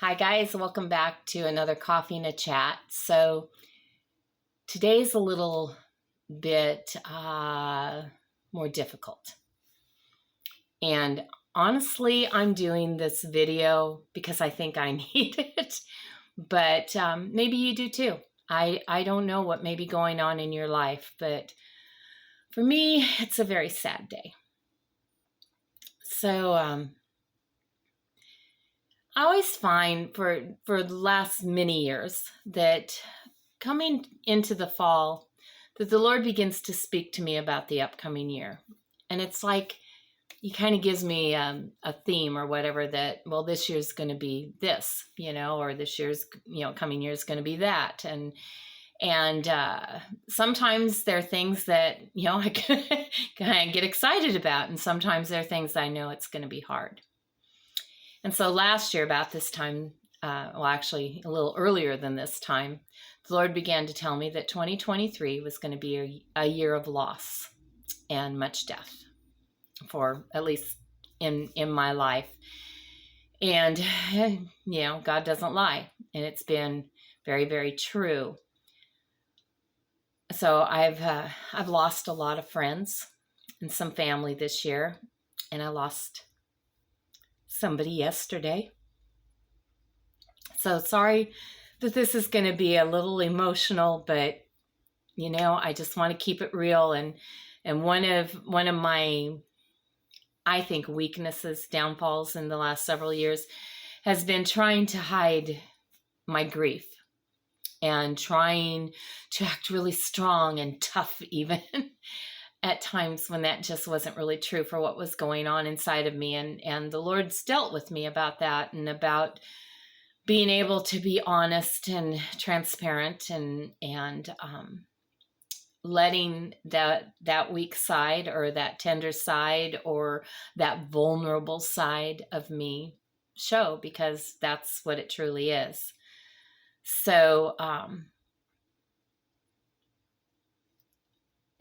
Hi guys, welcome back to another Coffee and a Chat. So today's a little bit more difficult. And honestly, I'm doing this video because I think I need it, but maybe you do too. I don't know what may be going on in your life, but for me, it's a very sad day. So I always find for the last many years that coming into the fall, that the Lord begins to speak to me about the upcoming year. And it's like he kind of gives me a theme or whatever that, well, this year's going to be this, or this year's, coming year is going to be that. And sometimes there are things that, I kind of get excited about. And sometimes there are things I know it's going to be hard. And so last year, about this time, actually a little earlier than this time, the Lord began to tell me that 2023 was going to be a year of loss and much death, for at least in my life. And, God doesn't lie. And it's been very, very true. So I've lost a lot of friends and some family this year. And I lost somebody yesterday. So sorry that this is going to be a little emotional, but I just want to keep it real. And one of my, I think, weaknesses, downfalls in the last several years has been trying to hide my grief and trying to act really strong and tough even at times when that just wasn't really true for what was going on inside of me. And the Lord's dealt with me about that and about being able to be honest and transparent and letting that weak side or that tender side or that vulnerable side of me show, because that's what it truly is. So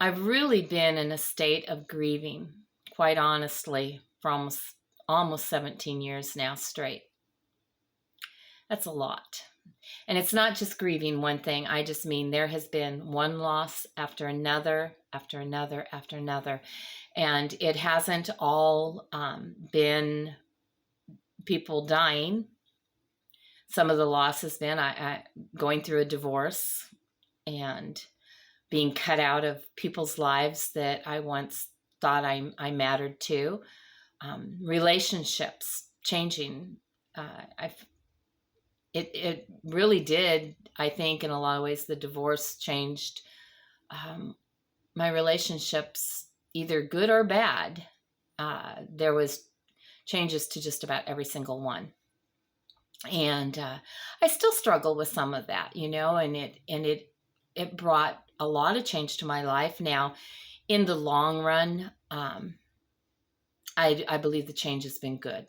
I've really been in a state of grieving, quite honestly, for almost 17 years now straight. That's a lot. And it's not just grieving one thing. I just mean there has been one loss after another, after another, after another. And it hasn't all been people dying. Some of the loss has been I going through a divorce and being cut out of people's lives that I once thought I mattered to. Relationships changing. It really did, I think, in a lot of ways, the divorce changed my relationships, either good or bad. There was changes to just about every single one. And I still struggle with some of that, and it brought a lot of change to my life. Now, in the long run, I believe the change has been good,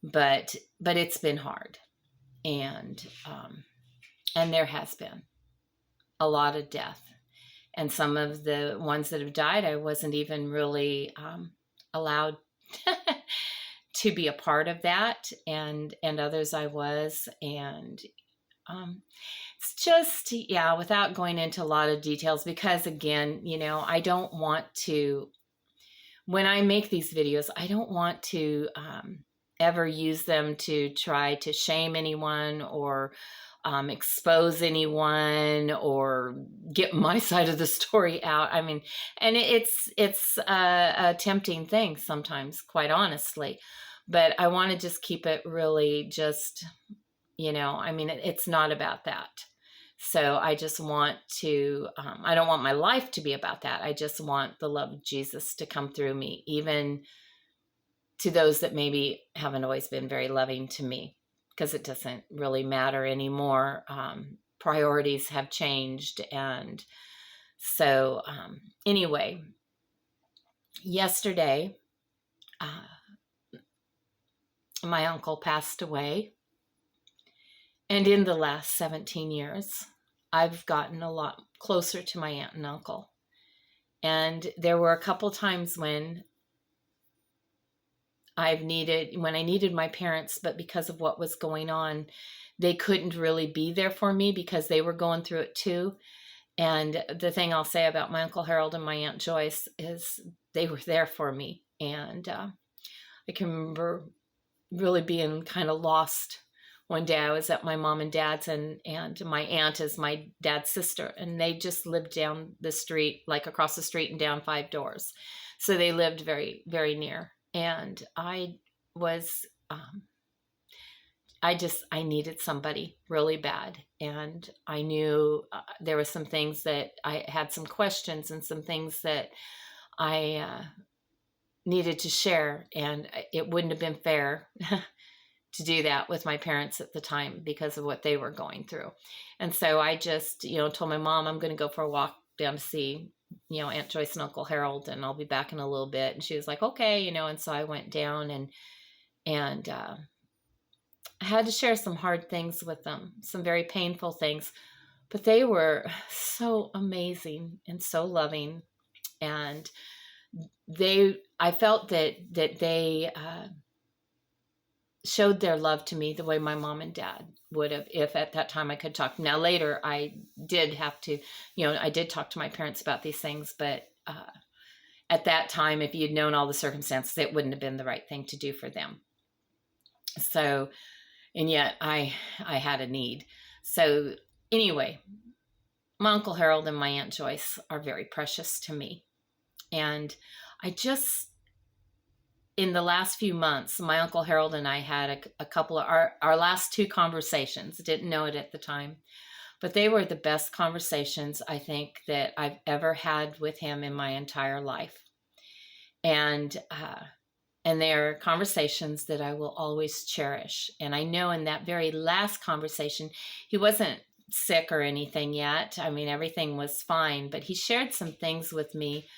but it's been hard. And there has been a lot of death. And some of the ones that have died, I wasn't even really allowed to be a part of that. And others I was. And it's just, without going into a lot of details, because again, I don't want to, when I make these videos, I don't want to ever use them to try to shame anyone or expose anyone or get my side of the story out. I mean, and it's a tempting thing sometimes, quite honestly, but I want to just keep it really just, it's not about that. So I just want to, I don't want my life to be about that. I just want the love of Jesus to come through me, even to those that maybe haven't always been very loving to me, because it doesn't really matter anymore. Priorities have changed. And so anyway, yesterday, my uncle passed away. And in the last 17 years, I've gotten a lot closer to my aunt and uncle. And there were a couple times when when I needed my parents, but because of what was going on, they couldn't really be there for me because they were going through it too. And the thing I'll say about my Uncle Harold and my Aunt Joyce is they were there for me. And I can remember really being kind of lost. One day I was at my mom and dad's, and my aunt is my dad's sister, and they just lived down the street, like across the street and down 5 doors. So they lived very, very near. And I was, I needed somebody really bad. And I knew there were some things that I had some questions and some things that I needed to share. And it wouldn't have been fair to do that with my parents at the time because of what they were going through. And so I just, told my mom, I'm going to go for a walk down to see, Aunt Joyce and Uncle Harold, and I'll be back in a little bit. And she was like, okay, and so I went down and I had to share some hard things with them, some very painful things, but they were so amazing and so loving. And I felt that they showed their love to me the way my mom and dad would have, if at that time I could talk. Now later I did have to, I did talk to my parents about these things, but at that time, if you'd known all the circumstances, it wouldn't have been the right thing to do for them. So, and yet I had a need. So anyway, my Uncle Harold and my Aunt Joyce are very precious to me. And in the last few months, my Uncle Harold and I had a couple of our last 2 conversations. Didn't know it at the time, but they were the best conversations I think that I've ever had with him in my entire life. And they're conversations that I will always cherish. And I know in that very last conversation, he wasn't sick or anything yet. I mean, everything was fine, but he shared some things with me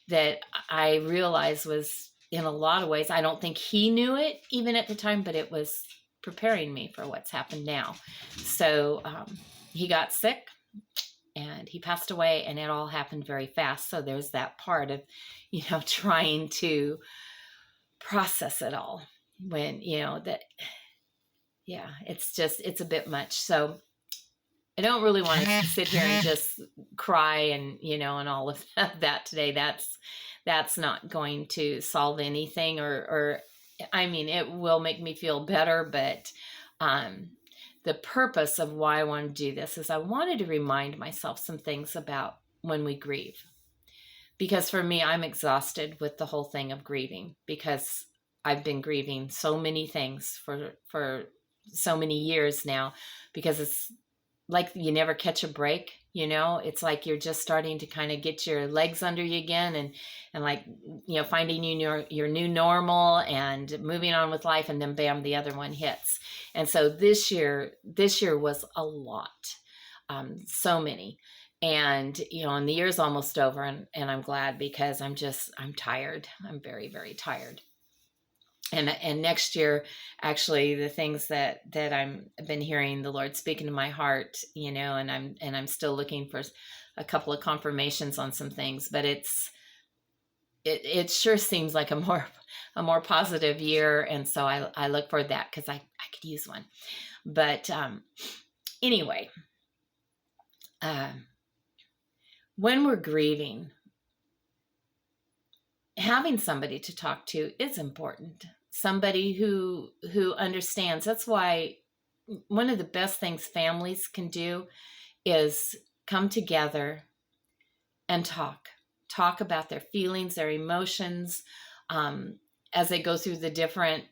that I realized was, in a lot of ways, I don't think he knew it even at the time, but it was preparing me for what's happened now. So he got sick and he passed away, and it all happened very fast. So there's that part of, trying to process it all when, it's a bit much. So I don't really want to sit here and just cry and, and all of that today. That's not going to solve anything, or I mean, it will make me feel better, but the purpose of why I want to do this is I wanted to remind myself some things about when we grieve. Because for me, I'm exhausted with the whole thing of grieving, because I've been grieving so many things for so many years now, because it's like you never catch a break. It's like you're just starting to kind of get your legs under you again, and like, finding your new normal and moving on with life, and then bam, the other one hits. And so this year was a lot, so many. And, and the year's almost over, and I'm glad, because I'm tired. I'm very, very tired. And next year, actually, the things that I've been hearing the Lord speaking to my heart, and I'm still looking for a couple of confirmations on some things, but it sure seems like a more positive year. And so I look for that, because I could use one. But anyway, when we're grieving, having somebody to talk to is important. Somebody who understands. That's why one of the best things families can do is come together and talk about their feelings, their emotions, as they go through the different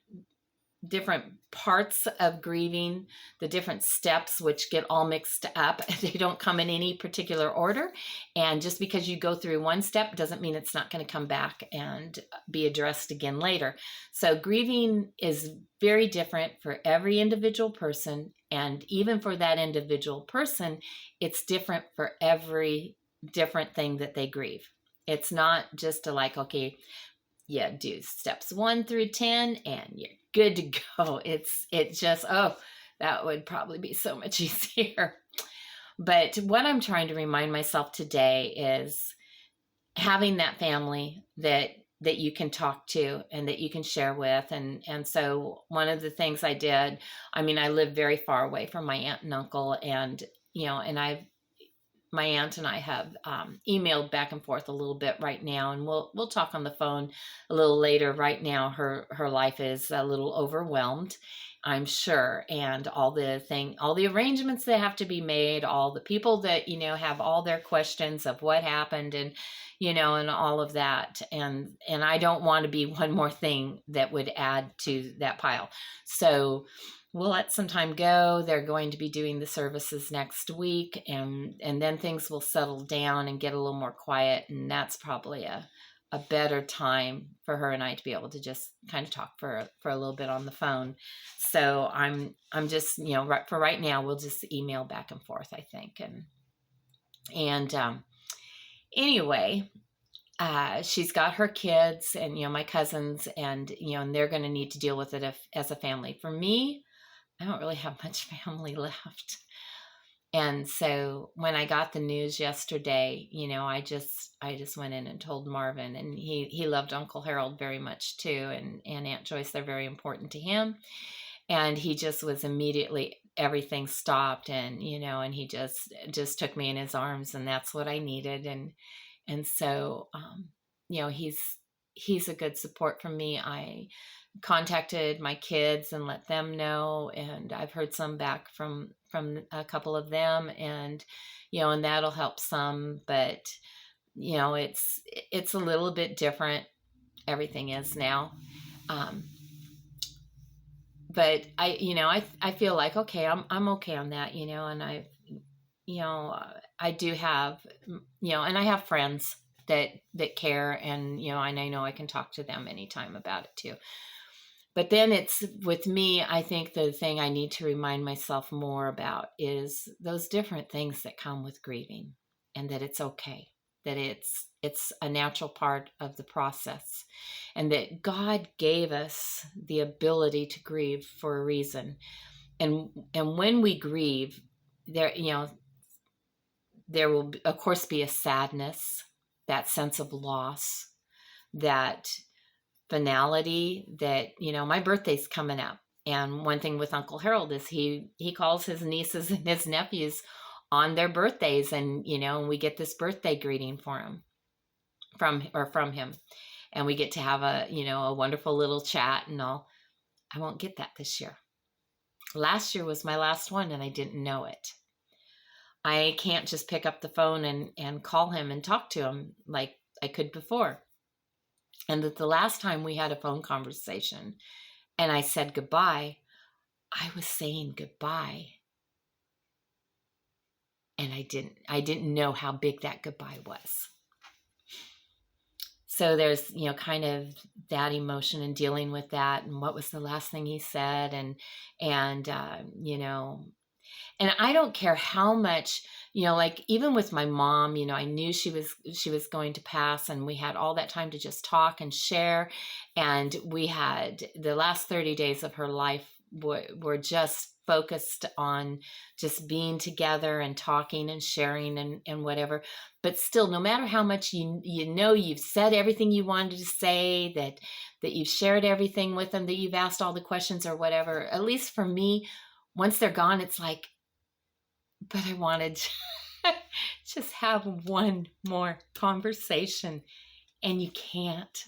parts of grieving, the different steps, which get all mixed up. They don't come in any particular order. And just because you go through one step doesn't mean it's not going to come back and be addressed again later. So grieving is very different for every individual person. And even for that individual person, it's different for every different thing that they grieve. It's not just okay, yeah, do steps 1 through 10 and you're good to go. It's just, that would probably be so much easier. But what I'm trying to remind myself today is having that family that that you can talk to and that you can share with. And so one of the things I did, I mean, I live very far away from my aunt and uncle, and and my aunt and I have emailed back and forth a little bit right now, and we'll talk on the phone a little later. Right now, her life is a little overwhelmed, I'm sure, and all the arrangements that have to be made, all the people that have all their questions of what happened, and and all of that, and I don't want to be one more thing that would add to that pile. So we'll let some time go. They're going to be doing the services next week, and then things will settle down and get a little more quiet, and that's probably a better time for her and I to be able to just kind of talk for a little bit on the phone. So I'm just for right now we'll just email back and forth, I think. And anyway, she's got her kids and my cousins, and and they're going to need to deal with it as a family. For me, I don't really have much family left. And so when I got the news yesterday, I just went in and told Marvin, and he loved Uncle Harold very much too, and Aunt Joyce, they're very important to him. And he just was immediately, everything stopped, and and he just took me in his arms, and that's what I needed. And so he's a good support for me. I contacted my kids and let them know, and I've heard some back from a couple of them, and and that'll help some. But it's a little bit different, everything is now. But I feel like, okay, I'm okay on that, and I do have and I have friends that care, and and I know I can talk to them anytime about it too. But then it's, with me, I think the thing I need to remind myself more about is those different things that come with grieving, and that it's okay, that it's a natural part of the process, and that God gave us the ability to grieve for a reason. And when we grieve, there there will of course be a sadness, that sense of loss, that finality, that my birthday's coming up, and one thing with Uncle Harold is he calls his nieces and his nephews on their birthdays, and and we get this birthday greeting for him from him, and we get to have a wonderful little chat and all. I won't get that this year. Last year was my last one, and I didn't know it. I can't just pick up the phone and call him and talk to him like I could before. And that the last time we had a phone conversation and I said goodbye, I was saying goodbye. And I didn't know how big that goodbye was. So there's, kind of that emotion and dealing with that, and what was the last thing he said, and and I don't care how much, like even with my mom, I knew she was going to pass, and we had all that time to just talk and share. And we had the last 30 days of her life were just focused on just being together and talking and sharing and whatever. But still, no matter how much you've said everything you wanted to say, that you've shared everything with them, that you've asked all the questions or whatever, at least for me, once they're gone, it's like, but I wanted to just have one more conversation, and you can't.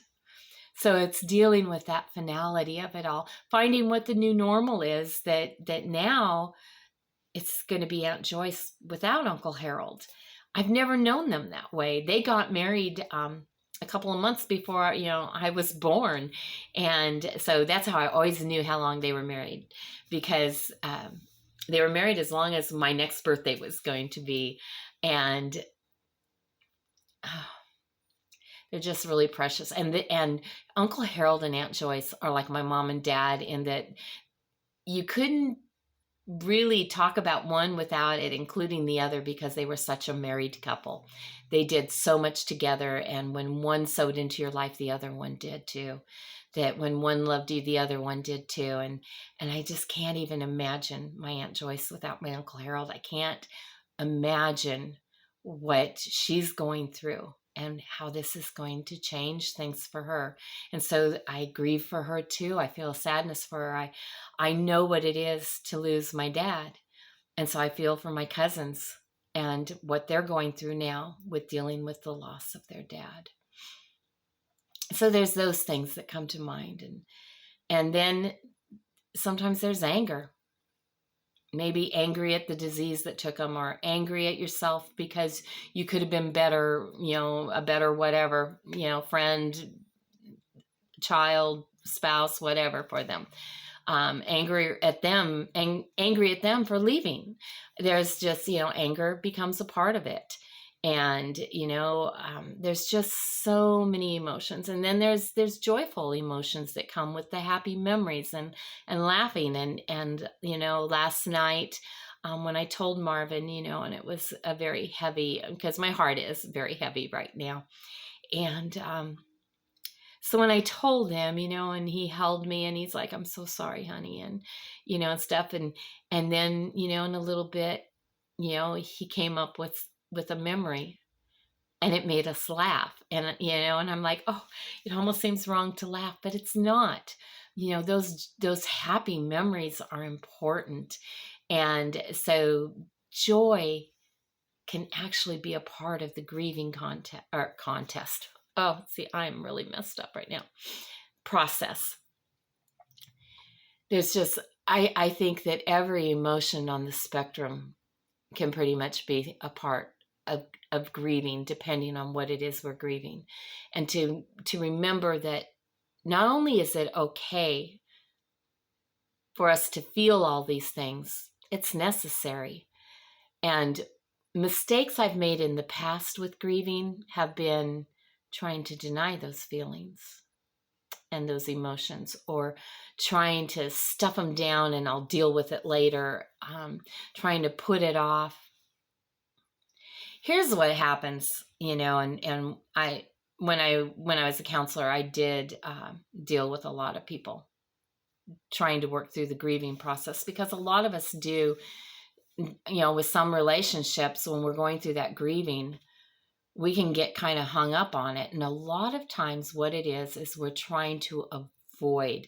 So it's dealing with that finality of it all, finding what the new normal is, that now it's going to be Aunt Joyce without Uncle Harold. I've never known them that way. They got married a couple of months before, I was born. And so that's how I always knew how long they were married, because they were married as long as my next birthday was going to be. And they're just really precious. And Uncle Harold and Aunt Joyce are like my mom and dad, in that you couldn't really talk about one without it including the other, because they were such a married couple. They did so much together, and when one sewed into your life, the other one did too. That when one loved you, the other one did too. And I just can't even imagine my Aunt Joyce without my Uncle Harold. I can't imagine what she's going through and how this is going to change things for her. And so I grieve for her too. I feel sadness for her. I know what it is to lose my dad. And so I feel for my cousins and what they're going through now with dealing with the loss of their dad. So there's those things that come to mind. And then sometimes there's anger. Maybe angry at the disease that took them, or angry at yourself because you could have been better, a better whatever, friend, child, spouse, whatever for them. Angry at them for leaving. There's just, anger becomes a part of it. And, there's just so many emotions. And then there's joyful emotions that come with the happy memories and laughing. And last night, when I told Marvin, and it was a very heavy, because my heart is very heavy right now. And, so when I told him, and he held me and he's like, "I'm so sorry, honey," and, and stuff. And then, in a little bit, he came up with a memory, and it made us laugh. And, and I'm like, oh, it almost seems wrong to laugh, but it's not. Those happy memories are important. And so joy can actually be a part of the grieving contest. Oh, see, I'm really messed up right now. Process. There's just, I think that every emotion on the spectrum can pretty much be a part of grieving, depending on what it is we're grieving. And to remember that not only is it okay for us to feel all these things, it's necessary. And mistakes I've made in the past with grieving have been trying to deny those feelings and those emotions, or trying to stuff them down and I'll deal with it later, trying to put it off. Here's what happens, and when I was a counselor, I did deal with a lot of people trying to work through the grieving process, because a lot of us do, with some relationships, when we're going through that grieving, we can get kind of hung up on it. And a lot of times what it is we're trying to avoid,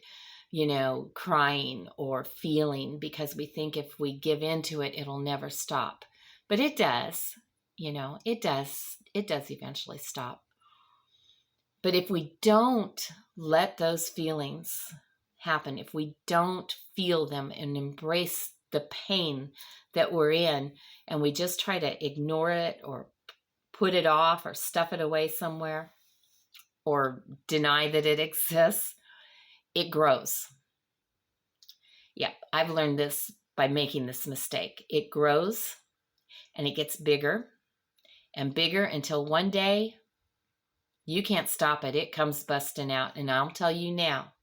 crying or feeling, because we think if we give into it, it'll never stop. But it does. It does eventually stop. But if we don't let those feelings happen, if we don't feel them and embrace the pain that we're in, and we just try to ignore it or put it off or stuff it away somewhere or deny that it exists, it grows. Yeah, I've learned this by making this mistake. It grows and it gets bigger and bigger until one day you can't stop it. It comes busting out. And I'll tell you now,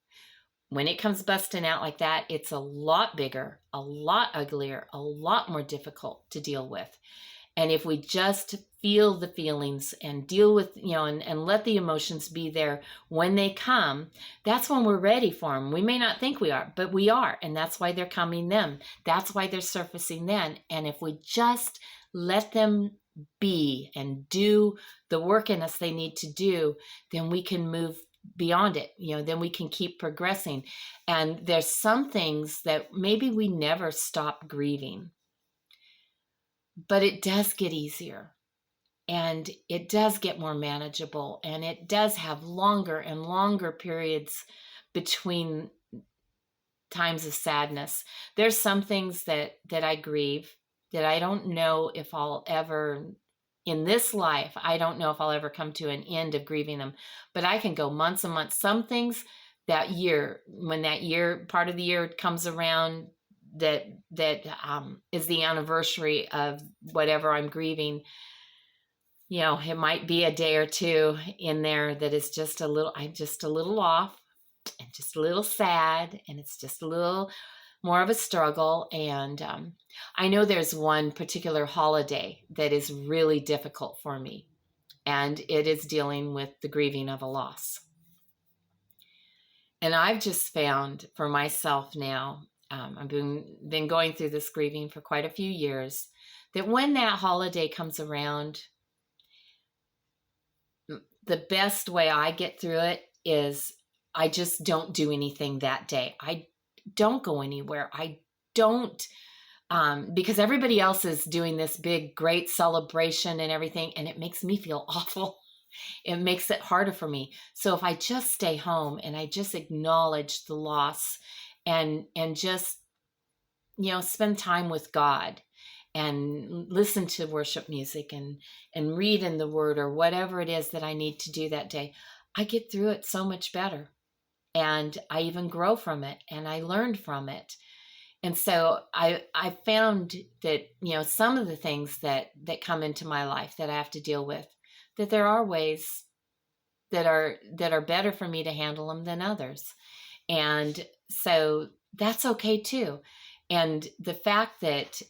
when it comes busting out like that, it's a lot bigger, a lot uglier, a lot more difficult to deal with. And if we just feel the feelings and deal with, and let the emotions be there when they come, that's when we're ready for them. We may not think we are, but we are. And that's why they're coming then. That's why they're surfacing then. And if we just let them be and do the work in us they need to do, then we can move beyond it. Then we can keep progressing. And there's some things that maybe we never stop grieving, but it does get easier and it does get more manageable, and it does have longer and longer periods between times of sadness. There's some things that I grieve that I don't know if I'll ever, in this life, I don't know if I'll ever come to an end of grieving them, but I can go months and months. Some things that year, when that year, part of the year comes around, that is the anniversary of whatever I'm grieving, it might be a day or two in there that is I'm just a little off and just a little sad, and it's just a little more of a struggle. And I know there's one particular holiday that is really difficult for me, and it is dealing with the grieving of a loss. And I've just found for myself now, I've been going through this grieving for quite a few years, that when that holiday comes around, the best way I get through it is I just don't do anything that day. I don't go anywhere. I don't, because everybody else is doing this big, great celebration and everything, and it makes me feel awful. It makes it harder for me. So if I just stay home and I just acknowledge the loss and just, spend time with God and listen to worship music and read in the word or whatever it is that I need to do that day, I get through it so much better. And I even grow from it and I learned from it. And so I found that, some of the things that come into my life that I have to deal with, that there are ways that are better for me to handle them than others. And so that's okay too. And the fact that,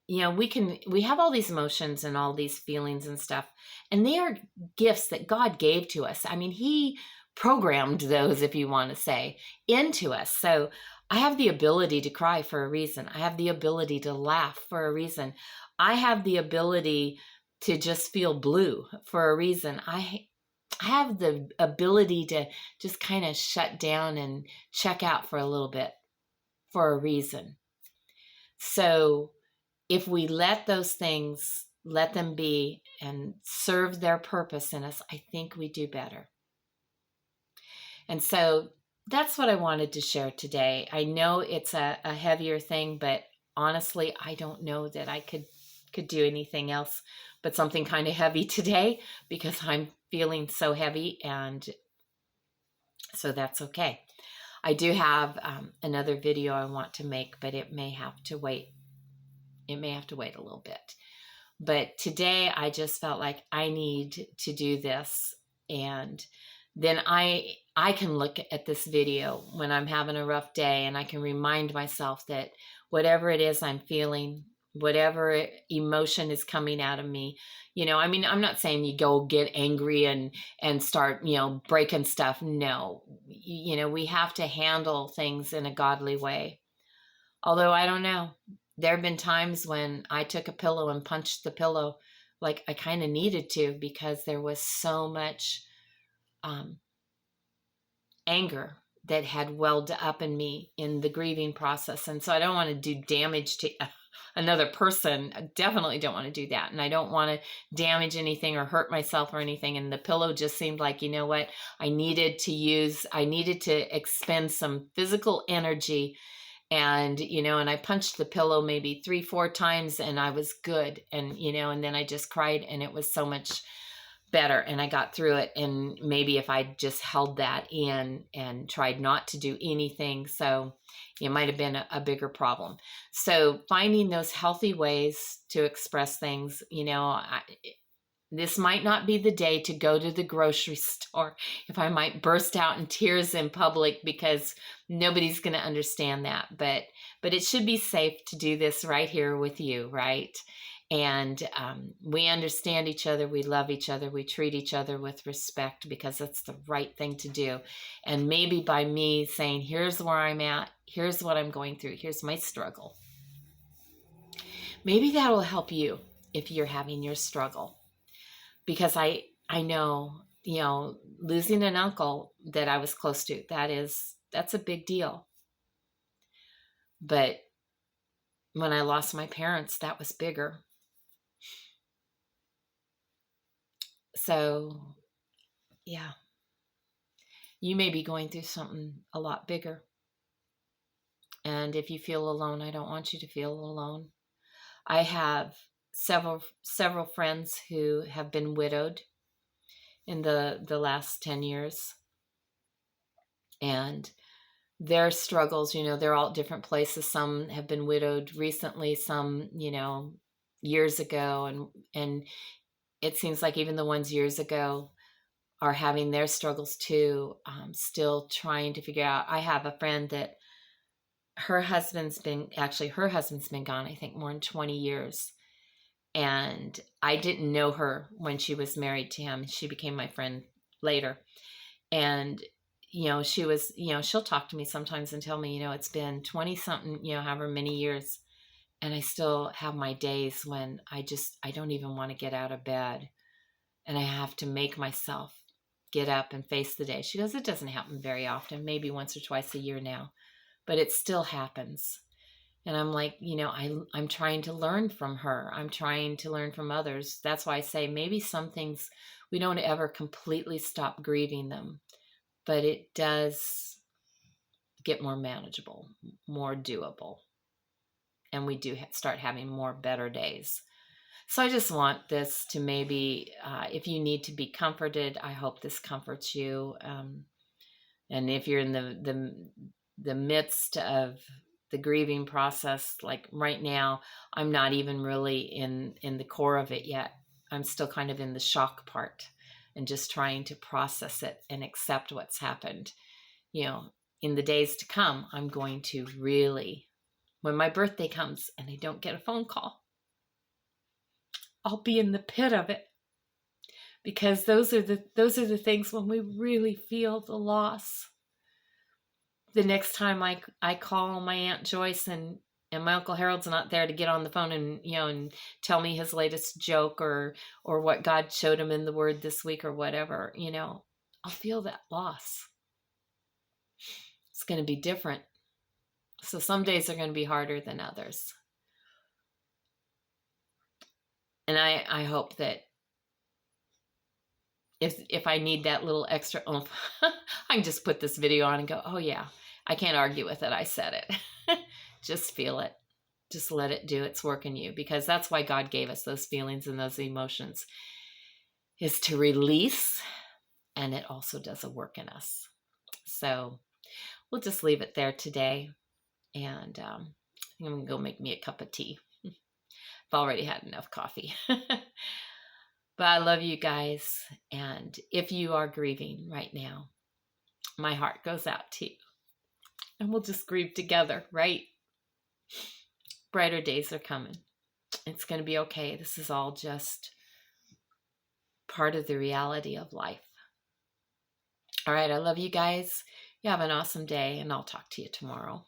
we have all these emotions and all these feelings and stuff, and they are gifts that God gave to us. I mean, he programmed those, if you want to say, into us. So I have the ability to cry for a reason. I have the ability to laugh for a reason. I have the ability to just feel blue for a reason. I have the ability to just kind of shut down and check out for a little bit for a reason. So if we let those things, let them be and serve their purpose in us, I think we do better. And so that's what I wanted to share today. I know it's a heavier thing, but honestly, I don't know that I could do anything else but something kind of heavy today, because I'm feeling so heavy, and so that's okay. I do have another video I want to make, but it may have to wait. It may have to wait a little bit. But today I just felt like I need to do this. And then I can look at this video when I'm having a rough day, and I can remind myself that whatever it is I'm feeling, whatever emotion is coming out of me, I mean, I'm not saying you go get angry and start, breaking stuff. No, we have to handle things in a godly way. Although I don't know, there have been times when I took a pillow and punched the pillow like I kind of needed to, because there was so much anger that had welled up in me in the grieving process. And so I don't want to do damage to another person. I definitely don't want to do that. And I don't want to damage anything or hurt myself or anything. And the pillow just seemed like, what? I needed to expend some physical energy. And, and I punched the pillow maybe 3-4 times, and I was good. And, and then I just cried, and it was so much better, and I got through it. And maybe if I just held that in and tried not to do anything, so it might have been a bigger problem. So finding those healthy ways to express things, this might not be the day to go to the grocery store if I might burst out in tears in public, because nobody's going to understand that. But it should be safe to do this right here with you, right? And we understand each other, we love each other, we treat each other with respect, because that's the right thing to do. And maybe by me saying, here's where I'm at, here's what I'm going through, here's my struggle, maybe that will help you if you're having your struggle. Because I know, losing an uncle that I was close to, that's a big deal. But when I lost my parents, that was bigger. So, yeah, you may be going through something a lot bigger. And if you feel alone, I don't want you to feel alone. I have several friends who have been widowed in the last 10 years. And their struggles, they're all at different places. Some have been widowed recently, some, years ago. And it seems like even the ones years ago are having their struggles too, still trying to figure out. I have a friend that her husband's been gone, I think, more than 20 years. And I didn't know her when she was married to him. She became my friend later. And, she was, she'll talk to me sometimes and tell me, it's been 20 something, however many years. And I still have my days when I don't even want to get out of bed. And I have to make myself get up and face the day. She goes, it doesn't happen very often, maybe once or twice a year now, but it still happens. And I'm like, I'm trying to learn from her. I'm trying to learn from others. That's why I say maybe some things we don't ever completely stop grieving them, but it does get more manageable, more doable. And we do start having more better days. So I just want this to maybe, if you need to be comforted, I hope this comforts you. And if you're in the midst of the grieving process, like right now, I'm not even really in the core of it yet. I'm still kind of in the shock part and just trying to process it and accept what's happened. In the days to come, I'm going to really, when my birthday comes and I don't get a phone call, I'll be in the pit of it, because those are the things when we really feel the loss. The next time I call my Aunt Joyce and my Uncle Harold's not there to get on the phone and tell me his latest joke or what God showed him in the Word this week or whatever, I'll feel that loss. It's going to be different. So some days are going to be harder than others. And I hope that if I need that little extra oomph, I can just put this video on and go, oh yeah, I can't argue with it. I said it. Just feel it. Just let it do its work in you, because that's why God gave us those feelings and those emotions, is to release, and it also does a work in us. So we'll just leave it there today. And I think I'm going to go make me a cup of tea. I've already had enough coffee. But I love you guys. And if you are grieving right now, my heart goes out to you. And we'll just grieve together, right? Brighter days are coming. It's going to be okay. This is all just part of the reality of life. All right, I love you guys. You have an awesome day, and I'll talk to you tomorrow.